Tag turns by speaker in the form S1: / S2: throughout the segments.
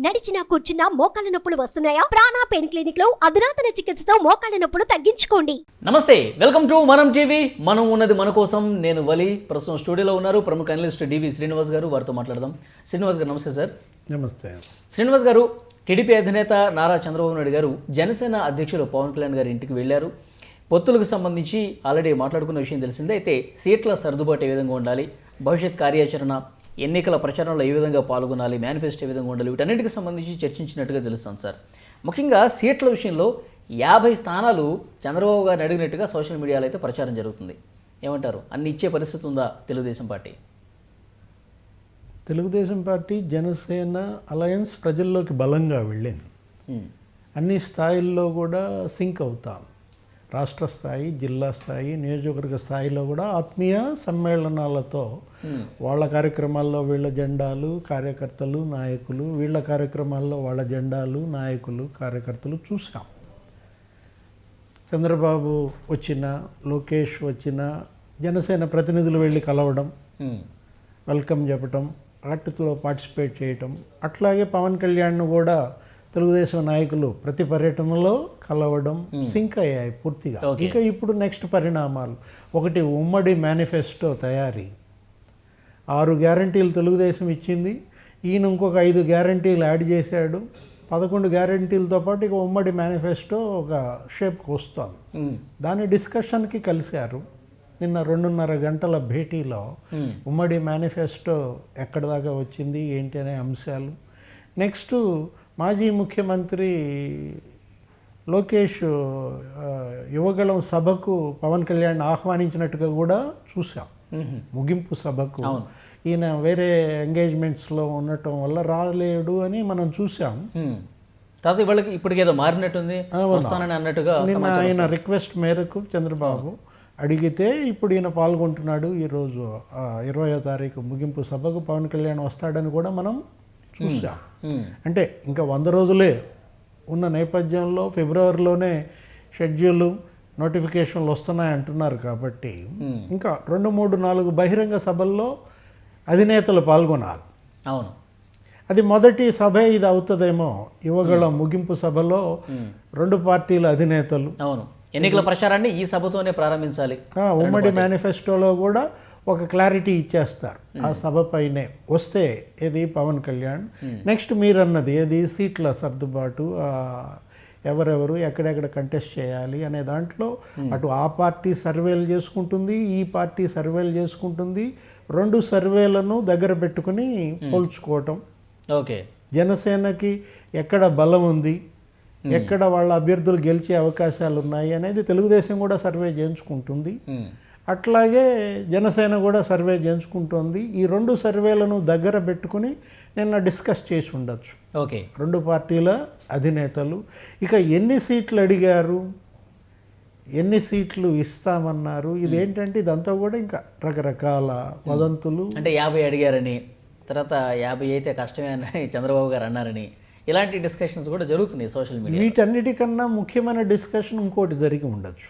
S1: నడిచినా కూర్చున్నా మోకాళ్ళ నొప్పులు వస్తున్నాయా? ప్రాణ పెయిన్ క్లినిక్ లో అధునాతన చికిత్సతో మోకాళ్ళ నొప్పులు తగ్గించుకోండి.
S2: నమస్తే, వెల్కమ్ టు మనం టీవీ. మనం ఉన్నది మన కోసం. నేను వలి. ప్రస్తుతం స్టూడియోలో ఉన్నారు ప్రముఖ అనలిస్ట్ డివి శ్రీనివాస్ గారు. వారితో మాట్లాడదాం. శ్రీనివాస్ గారు నమస్తే సార్.
S3: నమస్తే.
S2: శ్రీనివాస్ గారు, టీడీపీ అధినేత నారా చంద్రబాబు నాయుడు గారు జనసేన అధ్యక్షులు పవన్ కళ్యాణ్ గారి ఇంటికి వెళ్ళారు. పొత్తులకు సంబంధించి ఆల్రెడీ మాట్లాడుకున్న విషయం తెలిసిందే. అయితే సీట్ల సర్దుబాటు ఏ విధంగా ఉండాలి, భవిష్యత్ కార్యాచరణ, ఎన్నికల ప్రచారంలో ఏ విధంగా పాల్గొనాలి, మేనిఫెస్టో ఏ విధంగా ఉండాలి, వీటన్నిటికి సంబంధించి చర్చించినట్టుగా తెలుస్తుంది సార్. ముఖ్యంగా సీట్ల విషయంలో 50 స్థానాలు చంద్రబాబు గారిని అడిగినట్టుగా సోషల్ మీడియాలో అయితే ప్రచారం జరుగుతుంది. ఏమంటారు? అన్ని ఇచ్చే పరిస్థితి ఉందా Telugu Desam party?
S3: Telugu Desam party Janasena alliance ప్రజల్లోకి బలంగా వెళ్ళింది. అన్ని స్థాయిల్లో కూడా సింక్ అవుతాం. రాష్ట్ర స్థాయి, జిల్లా స్థాయి, నియోజకవర్గ స్థాయిలో కూడా ఆత్మీయ సమ్మేళనాలతో వాళ్ళ కార్యక్రమాల్లో వీళ్ళ జెండాలు, కార్యకర్తలు, నాయకులు, వీళ్ళ కార్యక్రమాల్లో వాళ్ళ జెండాలు, నాయకులు, కార్యకర్తలు చూసాం. చంద్రబాబు వచ్చినా, లోకేష్ వచ్చినా జనసేన ప్రతినిధులు వెళ్ళి కలవడం, వెల్కమ్ చెప్పటం, వాటిలో పార్టిసిపేట్ చేయటం. అట్లాగే పవన్ కళ్యాణ్ను కూడా తెలుగుదేశం నాయకులు ప్రతి పర్యటనలో కలవడం, సింక్ అయ్యాయి పూర్తిగా. ఇక ఇప్పుడు నెక్స్ట్ పరిణామాలు, ఒకటి ఉమ్మడి మేనిఫెస్టో తయారీ. 6 గ్యారంటీలు తెలుగుదేశం ఇచ్చింది, ఈయన ఇంకొక 5 గ్యారంటీలు యాడ్ చేశాడు. 11 గ్యారంటీలతో పాటు ఇక ఉమ్మడి మేనిఫెస్టో ఒక షేప్కి వస్తుంది. దాని డిస్కషన్కి కలిశారు. నిన్న 2.5 గంటల భేటీలో ఉమ్మడి మేనిఫెస్టో ఎక్కడి దాకా వచ్చింది, ఏంటి అనే అంశాలు. నెక్స్ట్ మాజీ ముఖ్యమంత్రి లోకేష్ యువగళం సభకు పవన్ కళ్యాణ్ ఆహ్వానించినట్టుగా కూడా చూసాం. ముగింపు సభకు ఈయన వేరే ఎంగేజ్మెంట్స్లో ఉండటం వల్ల రాలేడు అని మనం చూసాం.
S2: కాదు, వాళ్ళకి ఇప్పటికి ఏదో మారినట్టుంది అన్నట్టుగా.
S3: నిన్న ఆయన రిక్వెస్ట్ మేరకు చంద్రబాబు అడిగితే ఇప్పుడు ఈయన పాల్గొంటున్నాడు. ఈరోజు 20వ తారీఖు ముగింపు సభకు పవన్ కళ్యాణ్ వస్తాడని కూడా మనం చూసాం. అంటే ఇంకా 100 రోజులే ఉన్న నేపథ్యంలో ఫిబ్రవరిలోనే షెడ్యూలు, నోటిఫికేషన్లు వస్తున్నాయి అంటున్నారు. కాబట్టి ఇంకా 2, 3, 4 బహిరంగ సభల్లో అధినేతలు పాల్గొనాలి.
S2: అవును,
S3: అది మొదటి సభే ఇది అవుతుందేమో. యువగళ ముగింపు సభలో 2 పార్టీల అధినేతలు
S2: అవును ఎన్నికల ప్రచారాన్ని ఈ సభతోనే ప్రారంభించాలి.
S3: ఉమ్మడి మేనిఫెస్టోలో కూడా ఒక క్లారిటీ ఇచ్చేస్తారు ఆ సభ పైనే. వస్తే ఏది పవన్ కళ్యాణ్, నెక్స్ట్ మీరు అన్నది ఏది సీట్ల సర్దుబాటు, ఎవరెవరు ఎక్కడెక్కడ కంటెస్ట్ చేయాలి అనే దాంట్లో అటు ఆ పార్టీ సర్వేలు చేసుకుంటుంది, ఈ పార్టీ సర్వేలు చేసుకుంటుంది. 2 సర్వేలను దగ్గర పెట్టుకుని పోల్చుకోవటం.
S2: ఓకే,
S3: జనసేనకి ఎక్కడ బలం ఉంది, ఎక్కడ వాళ్ళ అభ్యర్థులు గెలిచే అవకాశాలు ఉన్నాయి అనేది తెలుగుదేశం కూడా సర్వే చేయించుకుంటుంది. అట్లాగే జనసేన కూడా సర్వే చేయించుకుంటుంది. ఈ 2 సర్వేలను దగ్గర పెట్టుకుని నిన్న డిస్కస్ చేసి ఉండొచ్చు.
S2: ఓకే,
S3: 2 పార్టీల అధినేతలు. ఇక ఎన్ని సీట్లు అడిగారు, ఎన్ని సీట్లు ఇస్తామన్నారు, ఇదేంటంటే ఇదంతా కూడా ఇంకా రకరకాల వదంతులు.
S2: అంటే 50 అడిగారని, తర్వాత 50 అయితే కష్టమే అని చంద్రబాబు గారు అన్నారని, ఇలాంటి డిస్కషన్స్ కూడా జరుగుతున్నాయి సోషల్ మీడియా.
S3: వీటన్నిటికన్నా ముఖ్యమైన డిస్కషన్ ఇంకోటి జరిగి ఉండొచ్చు.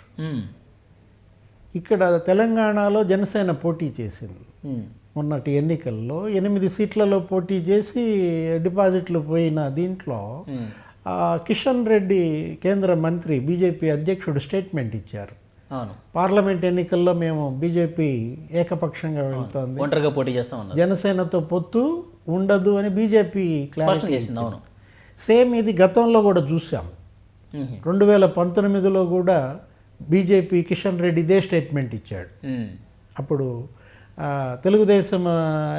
S3: ఇక్కడ తెలంగాణలో జనసేన పోటీ చేసింది. మొన్నటి ఎన్నికల్లో 8 సీట్లలో పోటీ చేసి డిపాజిట్లు పోయిన దీంట్లో కిషన్ రెడ్డి కేంద్ర మంత్రి, బీజేపీ అధ్యక్షుడు స్టేట్మెంట్ ఇచ్చారు. పార్లమెంట్ ఎన్నికల్లో మేము బీజేపీ ఏకపక్షంగా వెళ్తోంది,
S2: ఒంటరిగా పోటీ చేస్తాం,
S3: జనసేనతో పొత్తు ఉండదు అని బీజేపీ క్లారిటీ
S2: చేసింది. అవును,
S3: సేమ్ ఇది గతంలో కూడా చూసాం. 2019లో కూడా బీజేపీ కిషన్ రెడ్డి ఇదే స్టేట్మెంట్ ఇచ్చాడు. అప్పుడు తెలుగుదేశం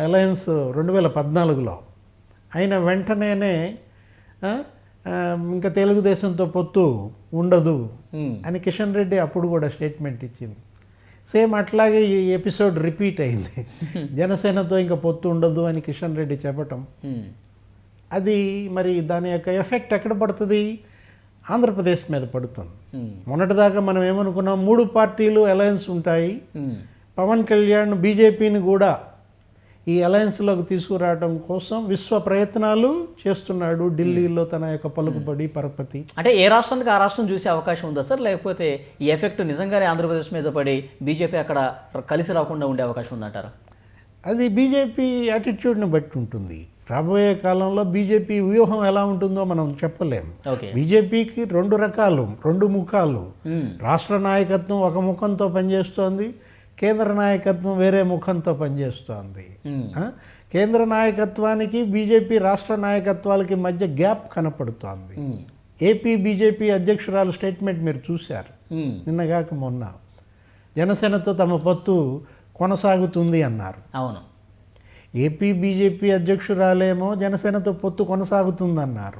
S3: అలయన్స్ 2014లో అయిన వెంటనేనే ఇంకా తెలుగుదేశంతో పొత్తు ఉండదు అని కిషన్ రెడ్డి అప్పుడు కూడా స్టేట్మెంట్ ఇచ్చింది. సేమ్ అట్లాగే ఈ ఎపిసోడ్ రిపీట్ అయింది. జనసేనతో ఇంకా పొత్తు ఉండదు అని కిషన్ రెడ్డి చెప్పటం. అది మరి దాని యొక్క ఎఫెక్ట్ ఎక్కడ పడుతుంది? ఆంధ్రప్రదేశ్ మీద పడుతుంది. మొన్నటిదాకా మనం ఏమనుకున్నాం, 3 పార్టీలు అలయన్స్ ఉంటాయి, పవన్ కళ్యాణ్ బీజేపీని కూడా ఈ అలయన్స్లోకి తీసుకురావడం కోసం విశ్వ ప్రయత్నాలు చేస్తున్నాడు ఢిల్లీలో తన యొక్క పలుకుబడి పరపతి.
S2: అంటే ఏ రాష్ట్రానికి ఆ రాష్ట్రం చూసే అవకాశం ఉందా సార్? లేకపోతే ఈ ఎఫెక్ట్ నిజంగానే ఆంధ్రప్రదేశ్ మీద పడి బీజేపీ అక్కడ కలిసి రాకుండా ఉండే అవకాశం ఉందంటారా?
S3: అది బీజేపీ యాటిట్యూడ్ని బట్టి ఉంటుంది. రాబోయే కాలంలో బీజేపీ వ్యూహం ఎలా ఉంటుందో మనం చెప్పలేం.
S2: ఓకే.
S3: బీజేపీకి రెండు ముఖాలు. రాష్ట్ర నాయకత్వం ఒక ముఖంతో పనిచేస్తోంది, కేంద్ర నాయకత్వం వేరే ముఖంతో పనిచేస్తోంది. కేంద్ర నాయకత్వానికి బీజేపీ రాష్ట్ర నాయకత్వాలకి మధ్య గ్యాప్ కనపడుతోంది. ఏపీ బీజేపీ అధ్యక్షురాలు స్టేట్మెంట్ మీరు చూశారు నిన్నగాక మొన్న. జనసేనతో తమ పొత్తు కొనసాగుతుంది అన్నారు.
S2: అవును.
S3: ఏపీ బీజేపీ అధ్యక్షురాలేమో జనసేనతో పొత్తు కొనసాగుతుందన్నారు.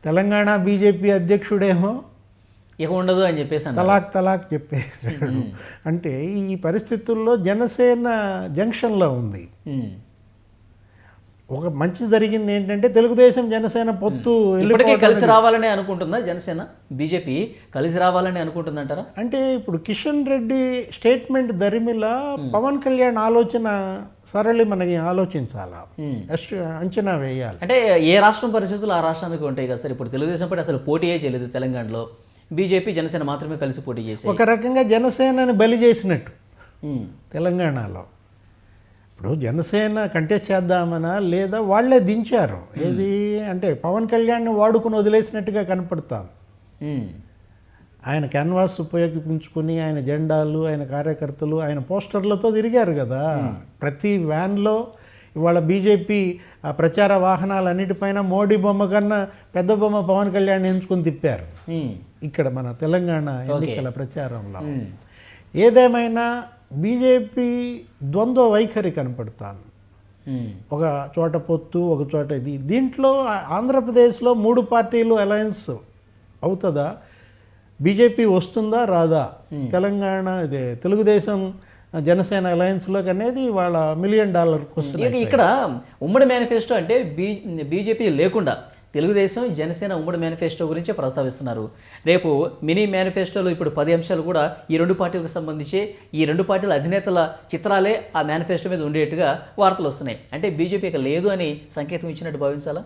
S3: తెలంగాణ బీజేపీ అధ్యక్షుడేమో
S2: ఇక ఉండదు అని చెప్పేసి
S3: తలాక్ చెప్పేశాడు. అంటే ఈ పరిస్థితుల్లో జనసేన జంక్షన్లో ఉంది. ఒక మంచి జరిగింది ఏంటంటే తెలుగుదేశం జనసేన పొత్తు
S2: ఇప్పటికే కలిసి రావాలని అనుకుంటుందా జనసేన? బీజేపీ కలిసి రావాలని అనుకుంటుందంటారా?
S3: అంటే ఇప్పుడు కిషన్ రెడ్డి స్టేట్మెంట్ దరిమిల పవన్ కళ్యాణ్ ఆలోచన సరళి మనకి ఆలోచించాలా, అంచనా వేయాలి.
S2: అంటే ఏ రాష్ట్రం పరిస్థితులు ఆ రాష్ట్రానికి ఉంటాయి కదా సార్. ఇప్పుడు తెలుగుదేశం పార్టీ అసలు పోటీయే చేయలేదు తెలంగాణలో, బీజేపీ జనసేన మాత్రమే కలిసి పోటీ చేసి
S3: ఒక రకంగా జనసేనని బలి చేసినట్టు తెలంగాణలో. ఇప్పుడు జనసేన కంటెస్ట్ చేద్దామనా లేదా వాళ్ళే దించారు. ఏది అంటే పవన్ కళ్యాణ్ని వాడుకుని వదిలేసినట్టుగా కనపడతాను. ఆయన క్యాన్వాస్ ఉపయోగించుకుని ఆయన జెండాలు, ఆయన కార్యకర్తలు, ఆయన పోస్టర్లతో తిరిగారు కదా. ప్రతి వ్యాన్లో ఇవాళ బీజేపీ ఆ ప్రచార వాహనాలన్నిటిపైన మోడీ బొమ్మ కన్నా పెద్ద బొమ్మ పవన్ కళ్యాణ్ ఎంచుకొని తిప్పారు ఇక్కడ మన తెలంగాణ ఎన్నికల ప్రచారంలో. ఏదేమైనా బీజేపీ ద్వంద్వ వైఖరి కనపడుతాను. ఒక చోట పొత్తు, ఒక చోట ఇది. దీంట్లో ఆంధ్రప్రదేశ్లో 3 పార్టీలు అలయన్స్ అవుతుందా, బీజేపీ వస్తుందా రాదా, తెలంగాణ ఇదే తెలుగుదేశం జనసేన అలయన్స్లోకి అనేది వాళ్ళ $1 మిలియన్ క్వశ్చన్.
S2: ఇక్కడ ఉమ్మడి మేనిఫెస్టో అంటే బీజేపీ లేకుండా తెలుగుదేశం జనసేన ఉమ్మడి మేనిఫెస్టో గురించే ప్రస్తావిస్తున్నారు. రేపు మినీ మేనిఫెస్టోలో ఇప్పుడు 10 అంశాలు కూడా ఈ 2 పార్టీలకు సంబంధించి ఈ 2 పార్టీల అధినేతల చిత్రాలే ఆ మేనిఫెస్టో మీద ఉండేట్టుగా వార్తలు వస్తున్నాయి. అంటే బీజేపీ ఇక లేదు అని సంకేతం ఇచ్చినట్టు భావించాలా?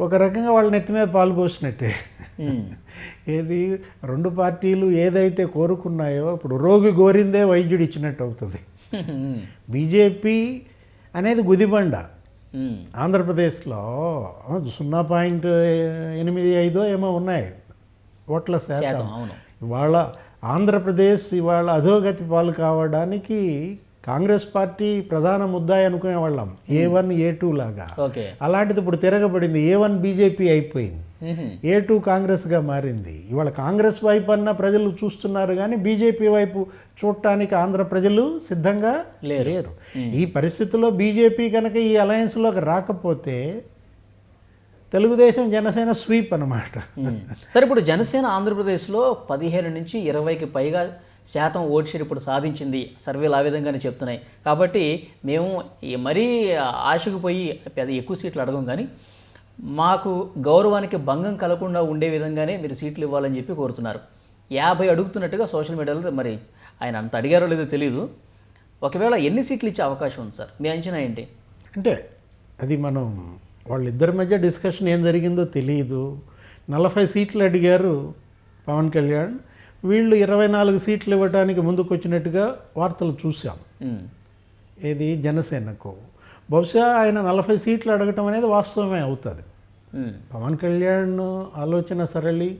S3: ఒక రకంగా వాళ్ళ నెత్తి మీద పాలు పోసినట్టే. ఏది 2 పార్టీలు ఏదైతే కోరుకున్నాయో ఇప్పుడు రోగి గోరిందే వైద్యుడు ఇచ్చినట్టు అవుతుంది. బీజేపీ అనేది గుదిబండ. ఆంధ్రప్రదేశ్లో 0.85 ఏమో ఉన్నాయి ఓట్ల శాతం. ఇవాళ ఆంధ్రప్రదేశ్ ఇవాళ అధోగతి పాలు కావడానికి కాంగ్రెస్ పార్టీ ప్రధాన ముద్దాయి అనుకునే వాళ్ళం, A1 A2 లాగా. అలాంటిది ఇప్పుడు తిరగబడింది, A1 బీజేపీ అయిపోయింది, A2 కాంగ్రెస్గా మారింది. ఇవాళ కాంగ్రెస్ వైపు అన్న ప్రజలు చూస్తున్నారు కానీ బీజేపీ వైపు చూడటానికి ఆంధ్ర ప్రజలు సిద్ధంగా లేరు. ఈ పరిస్థితుల్లో బీజేపీ కనుక ఈ అలయన్స్లోకి రాకపోతే తెలుగుదేశం జనసేన స్వీప్ అన్నమాట.
S2: సరే, ఇప్పుడు జనసేన ఆంధ్రప్రదేశ్లో 15 నుంచి 20కి పైగా శాతం ఓట్ షేర్ ఇప్పుడు సాధించింది, సర్వేలు ఆ విధంగానే చెప్తున్నాయి. కాబట్టి మేము మరీ ఆశకు పోయి పెద్ద ఎక్కువ సీట్లు అడగం, కానీ మాకు గౌరవానికి భంగం కలగకుండా ఉండే విధంగానే మీరు సీట్లు ఇవ్వాలని చెప్పి కోరుతున్నారు. 50 అడుగుతున్నట్టుగా సోషల్ మీడియాలో, మరి ఆయన అంత అడిగారో లేదో తెలియదు. ఒకవేళ ఎన్ని సీట్లు ఇచ్చే అవకాశం ఉంది సార్, మీ అంచనా ఏంటి?
S3: అంటే అది మనం వాళ్ళిద్దరి మధ్య డిస్కషన్ ఏం జరిగిందో తెలియదు. 40 సీట్లు అడిగారు పవన్ కళ్యాణ్, వీళ్ళు 24 సీట్లు ఇవ్వడానికి ముందుకు వచ్చినట్టుగా వార్తలు చూసాం. ఏది జనసేనకు బహుశా ఆయన 40 సీట్లు అడగటం అనేది వాస్తవమే అవుతుంది. పవన్ కళ్యాణ్ ఆలోచన సరళి,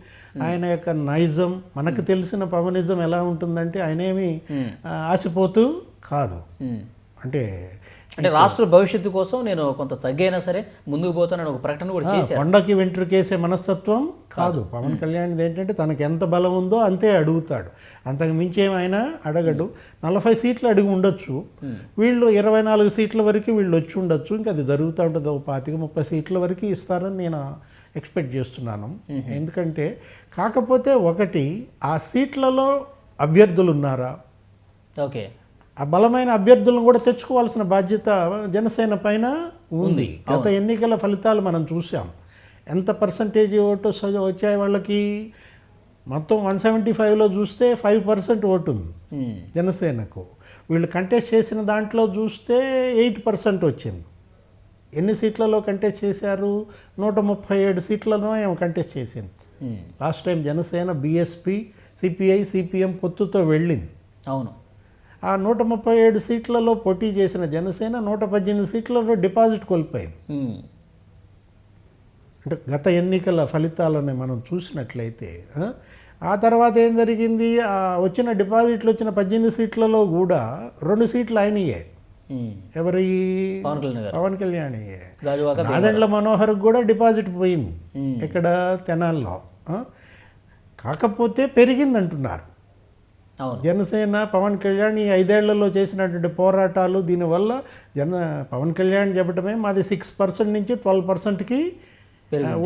S3: ఆయన యొక్క నైజం, మనకు తెలిసిన పవనిజం ఎలా ఉంటుందంటే ఆయన ఏమి ఆశపోతూ కాదు. అంటే
S2: రాష్ట్ర భవిష్యత్తు కోసం నేను కొంత తగ్గైనా సరే ముందుకు పోతానని ఒక ప్రకటన కూడా చేశారు.
S3: కొండకి వెంట్రుకేసే మనస్తత్వం కాదు పవన్ కళ్యాణ్. ఏంటంటే తనకు ఎంత బలం ఉందో అంతే అడుగుతాడు, అంతకు మించి ఏమైనా అడగడు. 40 సీట్లు అడిగి ఉండొచ్చు, వీళ్ళు 24 సీట్ల వరకు వీళ్ళు వచ్చి ఉండొచ్చు. ఇంకా అది జరుగుతూ ఉంటుంది. 25-30 సీట్ల వరకు ఇస్తారని నేను ఎక్స్పెక్ట్ చేస్తున్నాను. ఎందుకంటే కాకపోతే ఒకటి, ఆ సీట్లలో అభ్యర్థులు ఉన్నారా,
S2: ఓకే,
S3: ఆ బలమైన అభ్యర్థులను కూడా తెచ్చుకోవాల్సిన బాధ్యత జనసేన పైన ఉంది. గత ఎన్నికల ఫలితాలు మనం చూసాం, ఎంత పర్సంటేజ్ ఓటు వచ్చాయి వాళ్ళకి. మొత్తం 175లో చూస్తే 5% ఓటు ఉంది జనసేనకు. వీళ్ళు కంటెస్ట్ చేసిన దాంట్లో చూస్తే 8% వచ్చింది. ఎన్ని సీట్లలో కంటెస్ట్ చేశారు? 137 సీట్లలో ఏమో కంటెస్ట్ చేసింది. Last time Janasena BSP, CPI, CPM పొత్తుతో వెళ్ళింది.
S2: అవును.
S3: ఆ 137 సీట్లలో పోటీ చేసిన జనసేన 118 సీట్లలో డిపాజిట్ కోల్పోయింది. అంటే గత ఎన్నికల ఫలితాలను మనం చూసినట్లయితే ఆ తర్వాత ఏం జరిగింది, వచ్చిన డిపాజిట్లు వచ్చిన 18 సీట్లలో కూడా 2 సీట్లు ఆయనయే. ఎవరి? పవన్ కళ్యాణ్. నాదెండ్ల మనోహర్కి కూడా డిపాజిట్ పోయింది ఇక్కడ తెనాల్లో. కాకపోతే పెరిగిందంటున్నారు జనసేన. పవన్ కళ్యాణ్ ఈ 5 ఏళ్లలో చేసినటువంటి పోరాటాలు దీనివల్ల పవన్ కళ్యాణ్ చెప్పడమే మాది 6% నుంచి 12%కి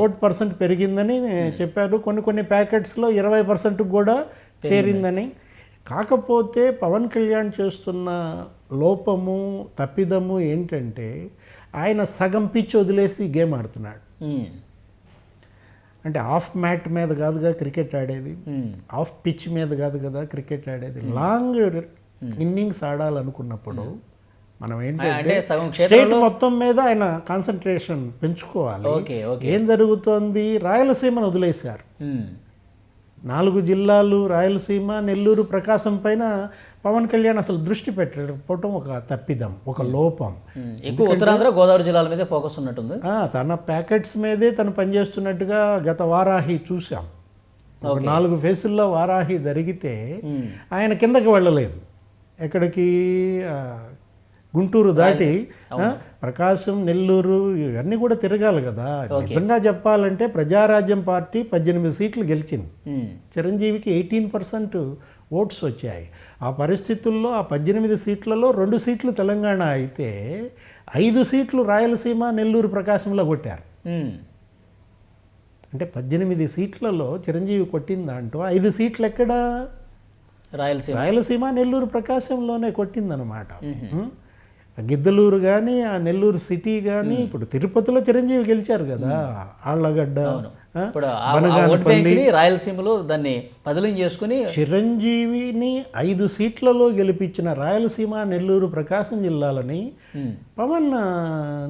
S3: ఓట్ పర్సెంట్ పెరిగిందని చెప్పారు. కొన్ని ప్యాకెట్స్లో 20% కూడా చేరిందని. కాకపోతే పవన్ కళ్యాణ్ చేస్తున్న లోపము తప్పిదము ఏంటంటే ఆయన సగం పిచ్ వదిలేసి గేమ్ ఆడుతున్నాడు. అంటే ఆఫ్ మ్యాట్ మీద కాదుగా క్రికెట్ ఆడేది, ఆఫ్ పిచ్ మీద కాదు కదా క్రికెట్ ఆడేది. లాంగ్ ఇన్నింగ్స్ ఆడాలనుకున్నప్పుడు మనం ఏంటంటే స్టేట్ మొత్తం మీద ఆయన కాన్సన్ట్రేషన్ పెంచుకోవాలి. ఏం జరుగుతోంది, రాయలసీమను వదిలేశారు. 4 జిల్లాలు రాయలసీమ, నెల్లూరు, ప్రకాశం పైన పవన్ కళ్యాణ్ అసలు దృష్టి పెట్టకపోవటం ఒక తప్పిదం, ఒక లోపం.
S2: ఎక్కువ ఉత్తరాంధ్ర గోదావరి జిల్లాల మీద ఫోకస్ ఉన్నట్టుంది.
S3: తన ప్యాకెట్స్ మీదే తను పనిచేస్తున్నట్టుగా గత వారాహి చూసాం. 4 ఫేసుల్లో వారాహి జరిగితే ఆయన కిందకి వెళ్ళలేదు. ఎక్కడికి? గుంటూరు దాటి ప్రకాశం, నెల్లూరు ఇవన్నీ కూడా తిరగాలి కదా. నిజంగా చెప్పాలంటే ప్రజారాజ్యం పార్టీ 18 సీట్లు గెలిచింది. చిరంజీవికి 18% ఓట్స్ వచ్చాయి. ఆ పరిస్థితుల్లో ఆ 18 సీట్లలో 2 సీట్లు తెలంగాణ అయితే 5 సీట్లు రాయలసీమ, నెల్లూరు, ప్రకాశంలో కొట్టారు. అంటే 18 సీట్లలో చిరంజీవి కొట్టిన దాంట్లో 5 సీట్లు ఎక్కడ? రాయలసీమ, నెల్లూరు, ప్రకాశంలోనే కొట్టిందనమాట. గిద్దలూరు కానీ, ఆ నెల్లూరు సిటీ కానీ, ఇప్పుడు తిరుపతిలో చిరంజీవి గెలిచారు కదా, ఆళ్లగడ్డ,
S2: రాయలసీమలో దాన్ని బదిలీ చేసుకుని
S3: చిరంజీవిని 5 సీట్లలో గెలిపించిన రాయలసీమ, నెల్లూరు, ప్రకాశం జిల్లాలని పవన్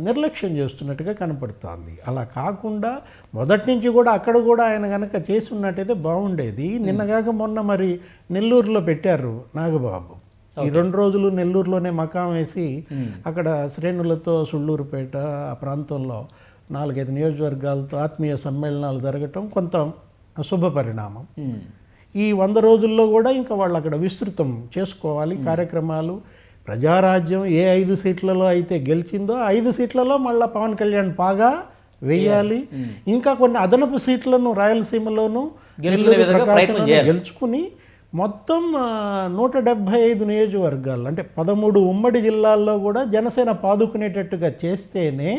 S3: నిర్లక్ష్యం చేస్తున్నట్టుగా కనపడుతోంది. అలా కాకుండా మొదటి నుంచి కూడా అక్కడ కూడా ఆయన కనుక చేసి ఉన్నట్టయితే బాగుండేది. నిన్నగాక మొన్న మరి నెల్లూరులో పెట్టారు నాగబాబు. ఈ 2 రోజులు నెల్లూరులోనే మకాం వేసి అక్కడ శ్రేణులతో సుళ్ళూరుపేట ఆ ప్రాంతంలో 4-5 నియోజకవర్గాలతో ఆత్మీయ సమ్మేళనాలు జరగటం కొంత శుభ పరిణామం. ఈ 100 రోజుల్లో కూడా ఇంకా వాళ్ళు అక్కడ విస్తృతం చేసుకోవాలి కార్యక్రమాలు. ప్రజారాజ్యం ఏ 5 సీట్లలో అయితే గెలిచిందో 5 సీట్లలో మళ్ళీ పవన్ కళ్యాణ్ బాగా వేయాలి. ఇంకా కొన్ని అదనపు సీట్లను రాయలసీమలోను, గెలుచుకుని మొత్తం 175 నియోజకవర్గాలు అంటే 13 ఉమ్మడి జిల్లాల్లో కూడా జనసేన పాదుకునేటట్టుగా చేస్తేనే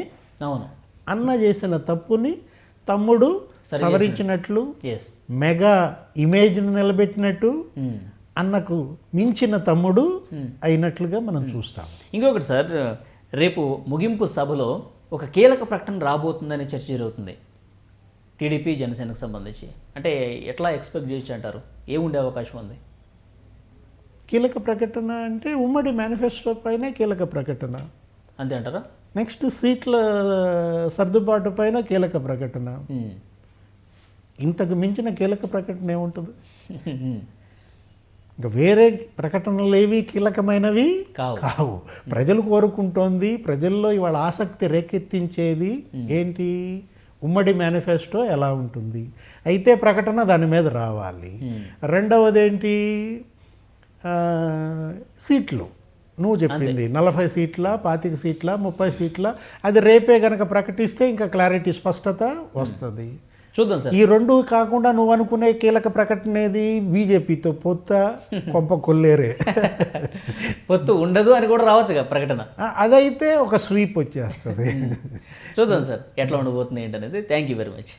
S3: అన్న చేసిన తప్పుని తమ్ముడు సవరించినట్లు, మెగా ఇమేజ్ని నిలబెట్టినట్టు, అన్నకు మించిన తమ్ముడు అయినట్లుగా మనం చూస్తాం.
S2: ఇంకొకటి సార్, రేపు ముగింపు సభలో ఒక కీలక ప్రకటన రాబోతుందనే చర్చ జరుగుతుంది టీడీపీ జనసేనకు సంబంధించి. అంటే ఎట్లా ఎక్స్పెక్ట్ చేయొచ్చు అంటారు? ఏముండే అవకాశం ఉంది?
S3: కీలక ప్రకటన అంటే ఉమ్మడి మేనిఫెస్టో పైన కీలక ప్రకటన
S2: అంతే అంటారా?
S3: నెక్స్ట్ సీట్ల సర్దుబాటు పైన కీలక ప్రకటన. ఇంతకు మించిన కీలక ప్రకటన ఏముంటుంది? ఇంకా వేరే ప్రకటనలు ఏవి కీలకమైనవి కావు. ప్రజలు కోరుకుంటోంది, ప్రజల్లో ఇవాళ ఆసక్తి రేకెత్తించేది ఏంటి? ఉమ్మడి మేనిఫెస్టో ఎలా ఉంటుంది, అయితే ప్రకటన దాని మీద రావాలి. రెండవది ఏంటి? సీట్లు. నువ్వు చెప్పింది 40 సీట్ల, 25 సీట్ల, 30 సీట్ల, అది రేపే కనుక ప్రకటిస్తే ఇంకా క్లారిటీ, స్పష్టత వస్తుంది.
S2: చూద్దాం సార్.
S3: ఈ 2 కాకుండా నువ్వు అనుకునే కీలక ప్రకటన ఏది? బీజేపీతో పొత్త, కొంప కొల్లేరే.
S2: పొత్తు ఉండదు అని కూడా రావచ్చు ప్రకటన.
S3: అదైతే ఒక స్వీప్ వచ్చేస్తుంది.
S2: చూద్దాం సార్ ఎట్లా ఉండబోతుంది ఏంటనేది. Thank you very much.